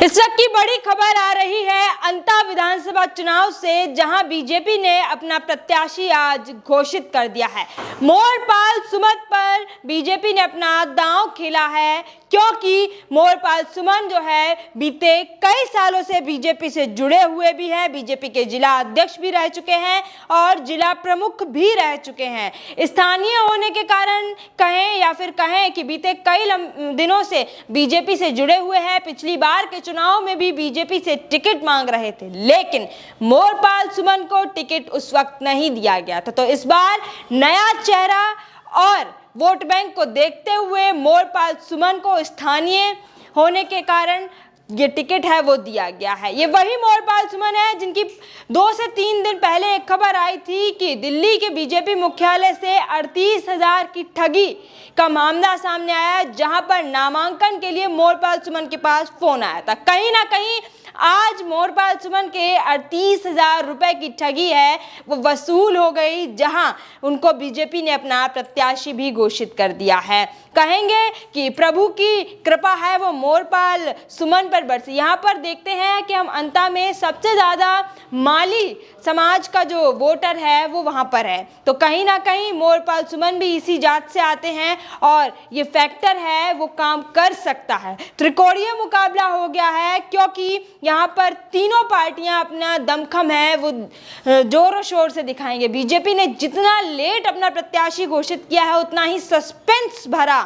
इस वक्त की बड़ी खबर आ रही है अंता विधानसभा चुनाव से, जहां बीजेपी ने अपना प्रत्याशी आज घोषित कर दिया है। मोरपाल सुमन पर बीजेपी ने अपना दांव खेला है, क्योंकि मोरपाल सुमन जो है बीते कई सालों से बीजेपी से जुड़े हुए भी हैं, बीजेपी के जिला अध्यक्ष भी रह चुके हैं और जिला प्रमुख भी रह चुके हैं। स्थानीय होने के कारण कहें या फिर कहें कि बीते कई दिनों से बीजेपी से जुड़े हुए हैं। पिछली बार के चुनाव में भी बीजेपी से टिकट मांग रहे थे, लेकिन मोरपाल सुमन को टिकट उस वक्त नहीं दिया गया था। तो इस बार नया चेहरा और वोट बैंक को देखते हुए मोरपाल सुमन को स्थानीय होने के कारण ये टिकट है वो दिया गया है। ये वही मोरपाल सुमन है जिनकी 2 से 3 दिन पहले एक खबर आई थी कि दिल्ली के बीजेपी मुख्यालय से 38,000 की ठगी का मामला सामने आया, जहां पर नामांकन के लिए मोरपाल सुमन के पास फोन आया था। कहीं ना कहीं आज मोरपाल सुमन के 38,000 रुपए की ठगी है वो वसूल हो गई, जहां उनको बीजेपी ने अपना प्रत्याशी भी घोषित कर दिया है। कहेंगे कि प्रभु की कृपा है वो मोरपाल सुमन पर बरसी। यहाँ पर देखते हैं कि हम अंता में सबसे ज़्यादा माली समाज का जो वोटर है वो वहाँ पर है, तो कहीं ना कहीं मोरपाल सुमन भी इसी जात से आते हैं और ये फैक्टर है वो काम कर सकता है। त्रिकोणीय मुकाबला हो गया है, क्योंकि यहाँ पर तीनों पार्टियां अपना दमखम है वो जोरों शोर से दिखाएंगे। बीजेपी ने जितना लेट अपना प्रत्याशी घोषित किया है उतना ही सस्पेंस भरा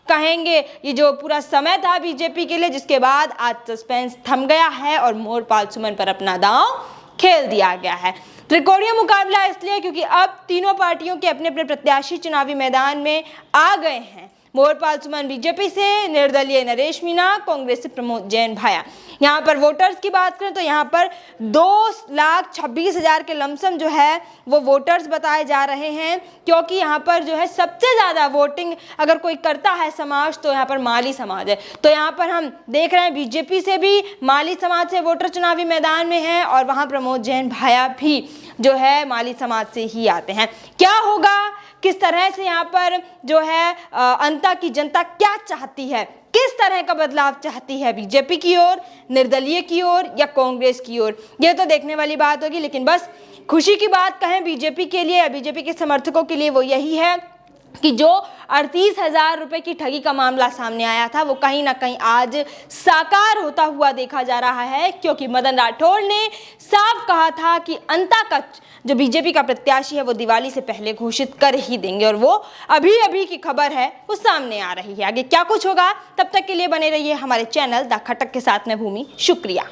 कहेंगे ये जो पूरा समय था बीजेपी के लिए, जिसके बाद आज सस्पेंस थम गया है और मोरपाल सुमन पर अपना दांव खेल दिया गया है। त्रिकोणीय मुकाबला इसलिए क्योंकि अब तीनों पार्टियों के अपने अपने प्रत्याशी चुनावी मैदान में आ गए हैं। मोरपाल सुमन बीजेपी से, निर्दलीय नरेश मीणा, कांग्रेस से प्रमोद जैन भाया। यहाँ पर वोटर्स की बात करें तो यहाँ पर 2,26,000 के लमसम जो है वो वोटर्स बताए जा रहे हैं, क्योंकि यहाँ पर जो है सबसे ज़्यादा वोटिंग अगर कोई करता है समाज तो यहाँ पर माली समाज है। तो यहाँ पर हम देख रहे हैं बीजेपी से भी माली समाज से वोटर चुनावी मैदान में है और वहाँ प्रमोद जैन भाया भी जो है माली समाज से ही आते हैं। क्या होगा, किस तरह से यहाँ पर जो है अंता की जनता क्या चाहती है, किस तरह का बदलाव चाहती है, बीजेपी की ओर, निर्दलीय की ओर या कांग्रेस की ओर, ये तो देखने वाली बात होगी। लेकिन बस खुशी की बात कहें बीजेपी के लिए या बीजेपी के समर्थकों के लिए वो यही है कि जो 38,000 रुपए की ठगी का मामला सामने आया था वो कहीं ना कहीं आज साकार होता हुआ देखा जा रहा है, क्योंकि मदन राठौड़ ने साफ कहा था कि अंता का जो बीजेपी का प्रत्याशी है वो दिवाली से पहले घोषित कर ही देंगे, और वो अभी अभी की खबर है वो सामने आ रही है। आगे क्या कुछ होगा, तब तक के लिए बने रहिए हमारे चैनल द खटक के साथ में भूमि। शुक्रिया।